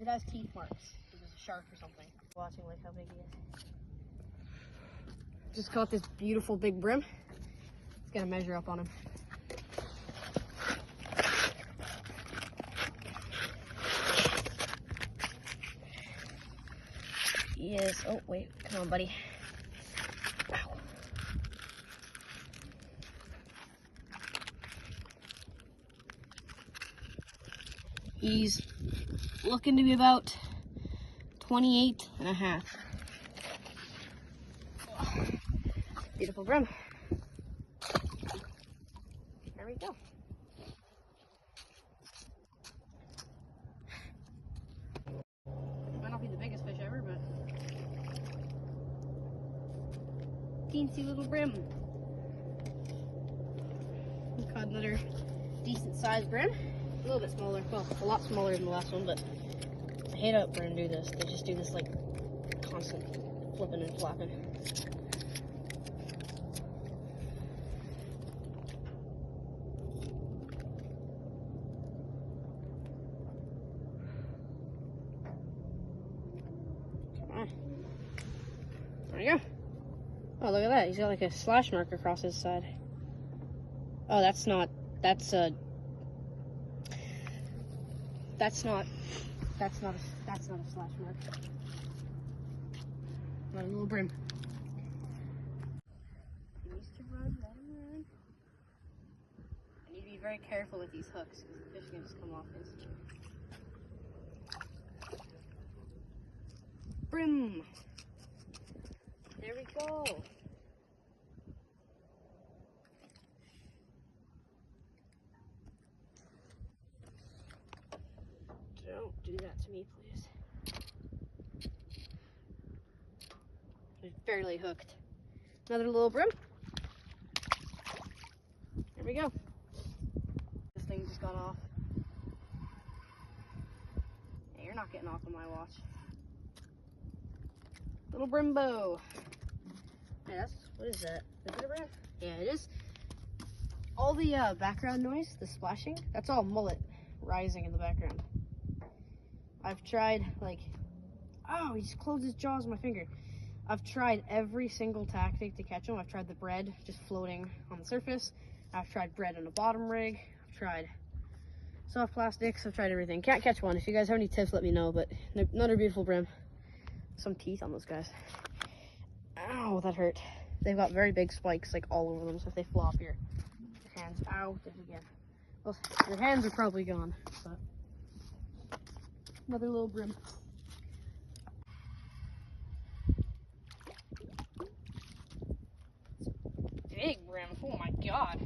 It has teeth marks. It was a shark or something. Watching like how big he is. Just caught this beautiful big brim. It's gonna measure up on him. He is. Oh wait, come on, buddy. Ow. He's looking to be about 28 and a half. Beautiful brim. There we go. Might not be the biggest fish ever, but teensy little brim. We caught another decent sized brim. A little bit smaller, well, a lot smaller than the last one, but I hate how brim do this. They just do this like constant flipping and flapping. Come on. There you go. Oh, look at that. He's got like a slash mark across his side. Oh, that's not a slash mark. Not a little brim. He needs to run, let him run. I need to be very careful with these hooks because the fish can just come off instantly. Brim! There we go. Don't do that to me, please. It's barely hooked. Another little brim. There we go. This thing just got off. Hey, you're not getting off on my watch. Little brimbo. Hey, what is that? Is it a brim? Yeah, it is. All the background noise, the splashing, that's all mullet rising in the background. I've tried, like, oh, he just closed his jaws on my finger. I've tried every single tactic to catch him. I've tried the bread just floating on the surface. I've tried bread in a bottom rig. I've tried soft plastics. I've tried everything. Can't catch one. If you guys have any tips, let me know. But another beautiful brim. Some teeth on those guys. Ow, that hurt. They've got very big spikes, like, all over them. So if they flop your hands, ow, there's again. Well, your hands are probably gone, but another little brim. Big brim. Oh my god.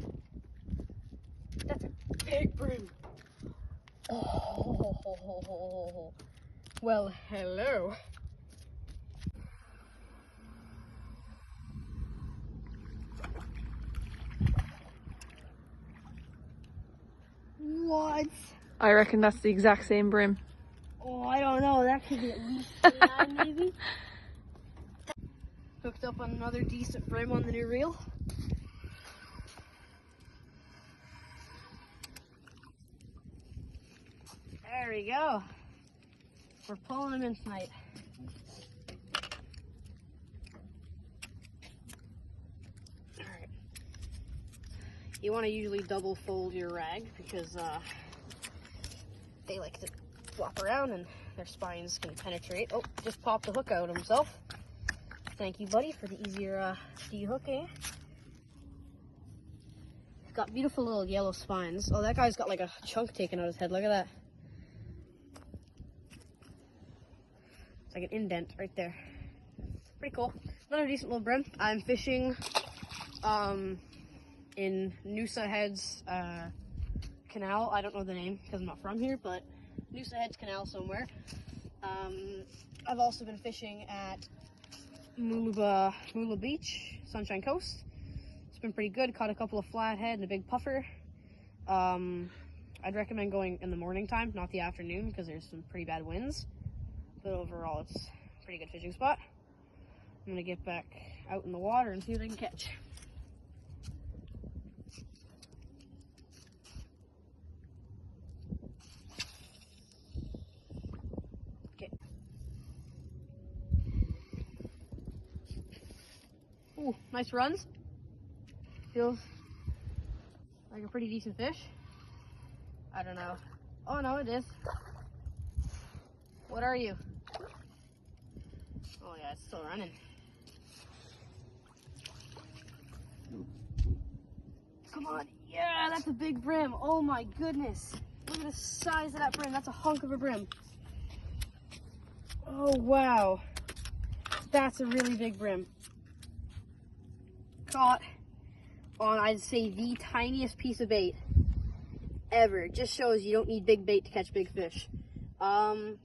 That's a big brim. Oh. Well, hello. What? I reckon that's the exact same brim. Oh, I don't know. That could be at least 9 maybe. Hooked up on another decent brim on the new reel. There we go. We're pulling him in tonight. Alright. You want to usually double fold your rag because they like to flop around and their spines can penetrate. Oh, just popped the hook out himself. Thank you, buddy, for the easier de-hooking. He's got beautiful little yellow spines. Oh, that guy's got like a chunk taken out of his head. Look at that. It's like an indent right there. Pretty cool. Another decent little brim. I'm fishing in Noosa Head's canal. I don't know the name because I'm not from here, but Noosa Head's canal somewhere. I've also been fishing at Mula Beach, Sunshine Coast. It's been pretty good. Caught a couple of flathead and a big puffer. I'd recommend going in the morning time, not the afternoon, because there's some pretty bad winds. But overall, it's a pretty good fishing spot. I'm gonna get back out in the water and see what I can catch. Ooh, nice runs. Feels like a pretty decent fish. I don't know. Oh no, it is. What are you? Oh yeah, it's still running. Come on. Yeah, that's a big brim. Oh my goodness. Look at the size of that brim. That's a hunk of a brim. Oh wow. That's a really big brim. Caught on, I'd say, the tiniest piece of bait ever. It just shows you don't need big bait to catch big fish. I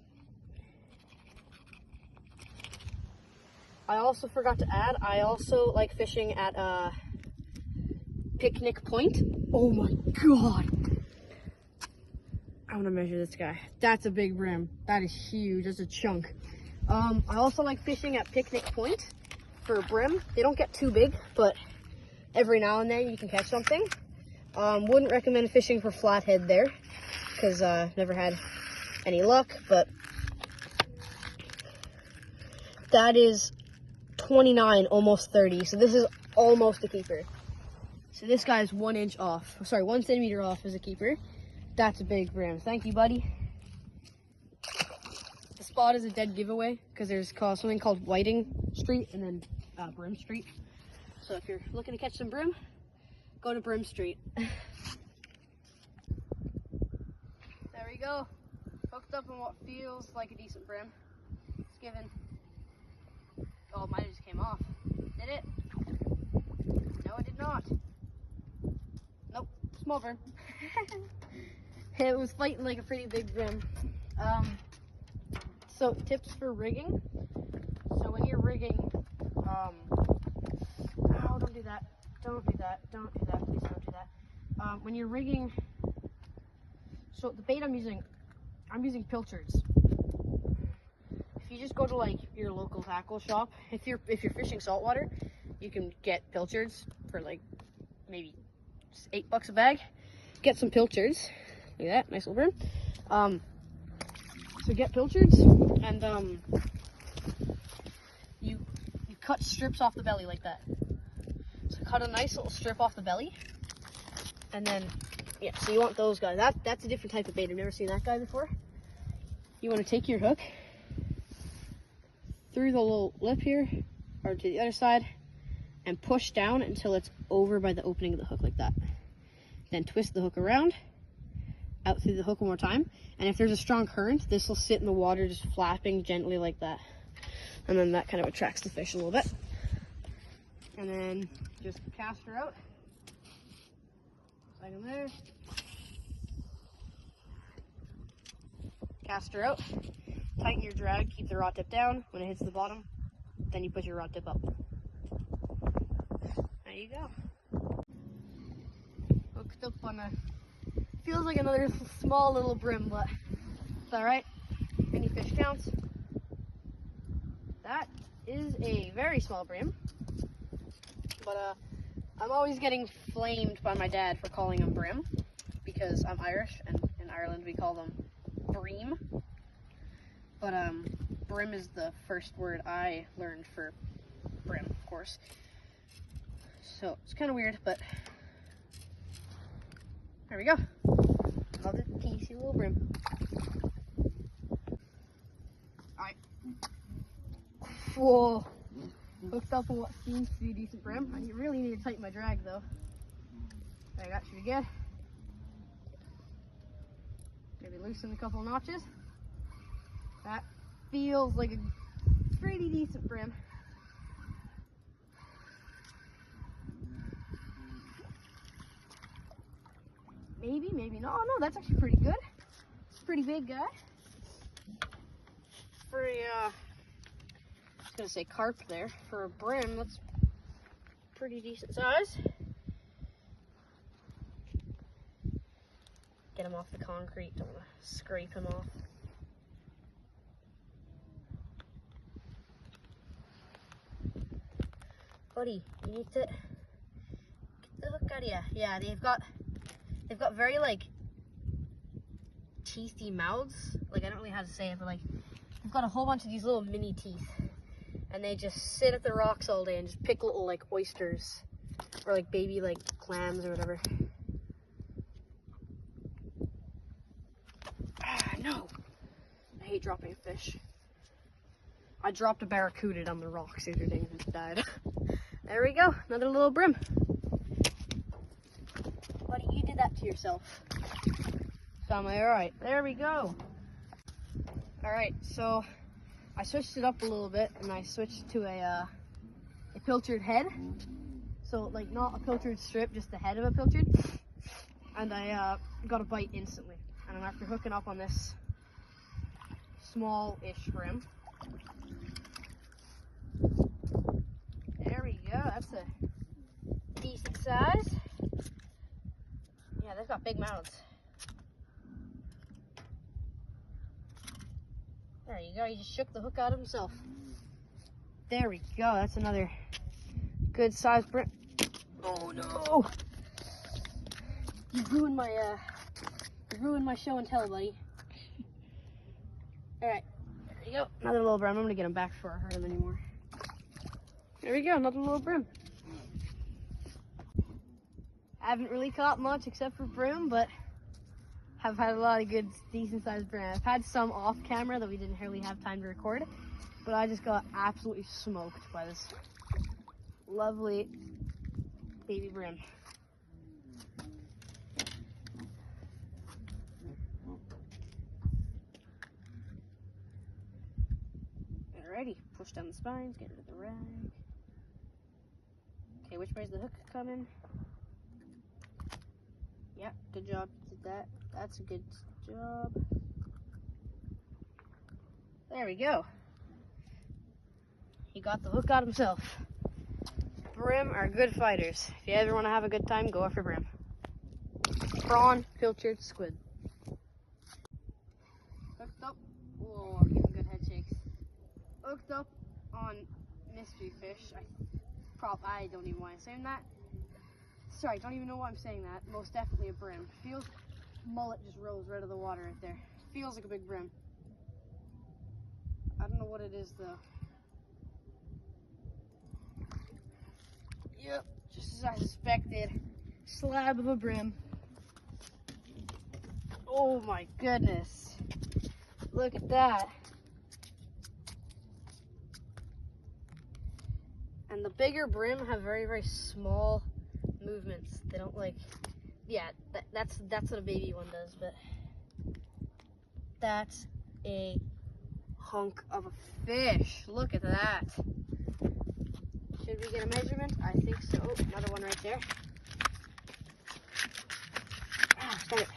also forgot to add, I also like fishing at Picnic Point. Oh my god. I want to measure this guy. That's a big brim. That is huge. That's a chunk. I also like fishing at Picnic Point for brim. They don't get too big, but every now and then you can catch something. Wouldn't recommend fishing for flathead there because never had any luck, but that is 29, almost 30. So this is almost a keeper. So this guy is 1 inch off. Sorry, 1 centimeter off as a keeper. That's a big brim. Thank you, buddy. The spot is a dead giveaway because there's something called Whiting Street and then Brim Street. So if you're looking to catch some brim, go to Brim Street. There we go. Hooked up on what feels like a decent brim. It's given. Oh, it might have just came off. Did it? No, it did not. Nope, small brim. It was fighting like a pretty big brim. So tips for rigging. So when you're rigging, oh, don't do that. Don't do that. Don't do that. Please don't do that. When you're rigging, so the bait I'm using pilchards. If you just go to like your local tackle shop, if you're fishing saltwater, you can get pilchards for like maybe $8 a bag. Get some pilchards. Look at that, nice little brim. So get pilchards and you cut strips off the belly like that. So cut a nice little strip off the belly, and then yeah. So you want those guys. That's a different type of bait. I've never seen that guy before. You want to take your hook through the little lip here, or to the other side, and push down until it's over by the opening of the hook like that. Then twist the hook around, out through the hook one more time, and if there's a strong current, this will sit in the water just flapping gently like that. And then that kind of attracts the fish a little bit. And then just cast her out. Like in there. Cast her out. Tighten your drag, keep the rod tip down. When it hits the bottom, then you put your rod tip up. There you go. Hooked up on a, feels like another small little brim, but it's alright. Any fish counts. That is a very small brim, but I'm always getting flamed by my dad for calling them brim because I'm Irish and in Ireland we call them bream. But brim is the first word I learned for brim, of course. So it's kind of weird, but there we go. Another teensy little brim. Alright. Whoa. Hooked up on what seems to be a decent brim. I really need to tighten my drag though. I got you again. Maybe loosen a couple notches. That feels like a pretty decent brim. Maybe, maybe not. Oh no, that's actually pretty good. It's a pretty big guy. For a, I was gonna say carp there. For a brim, that's pretty decent size. Get him off the concrete, don't wanna scrape him off. Buddy, you need to get the hook out of you. Yeah, they've got very like teethy mouths. Like I don't really know how to say it, but like they've got a whole bunch of these little mini teeth, and they just sit at the rocks all day and just pick little like oysters or like baby like clams or whatever. Ah, no. I hate dropping a fish. I dropped a barracuda on the rocks the other day and it died. There we go, another little brim. Buddy, you did that to yourself. Family, alright, there we go. Alright, so I switched it up a little bit and I switched to a pilchard head. So like not a pilchard strip, just the head of a pilchard. And I got a bite instantly. And I'm after hooking up on this small-ish brim. There we go, that's a decent size. Yeah, they've got big mouths. There you go, he just shook the hook out of himself. There we go, that's another good size brim. Oh no! You ruined my show and tell, buddy. Alright, there you go, another little brim. I'm gonna get him back before I hurt him anymore. There we go, another little brim. I haven't really caught much except for brim, but have had a lot of good, decent sized brim. I've had some off camera that we didn't really have time to record, but I just got absolutely smoked by this lovely baby brim. Alrighty, push down the spines, get rid of the rag. Okay, which way's the hook coming? Yep, good job. Did that. That's a good job. There we go. He got the hook out himself. Brim are good fighters. If you ever want to have a good time, go after brim. Prawn, pilchard, squid. Hooked up. Whoa, I'm giving good head shakes. Hooked up on mystery fish. I don't even want to say that. Sorry, don't even know why I'm saying that. Most definitely a brim. Feels mullet just rose right out of the water right there. Feels like a big brim. I don't know what it is though. Yep, just as I suspected. Slab of a brim. Oh my goodness. Look at that. And the bigger brim have very, very small movements. They don't like, yeah, that's what a baby one does, but that's a hunk of a fish. Look at that. Should we get a measurement? I think so. Oh, another one right there. Ah, stop it.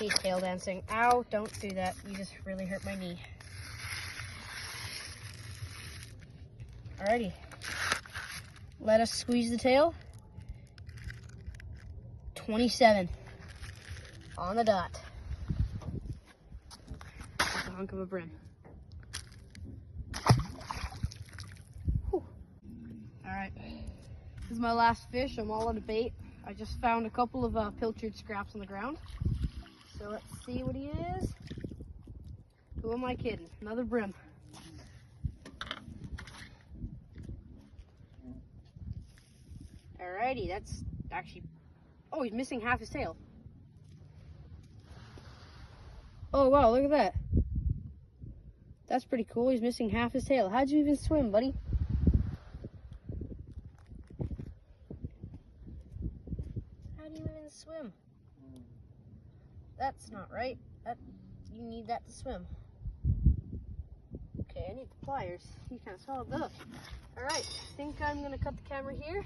He's tail dancing. Ow, don't do that. You just really hurt my knee. Alrighty. Let us squeeze the tail. 27 on the dot. That's a hunk of a brim. Alright, this is my last fish. I'm all out of bait. I just found a couple of pilchard scraps on the ground. So let's see what he is. Who am I kidding? Another brim. Alrighty, that's actually, oh, he's missing half his tail. Oh wow, look at that. That's pretty cool. He's missing half his tail. How'd you even swim, buddy? How do you even swim? That's not right. You need that to swim. Okay, I need the pliers. He kind of swallowed those. Alright, I think I'm going to cut the camera here.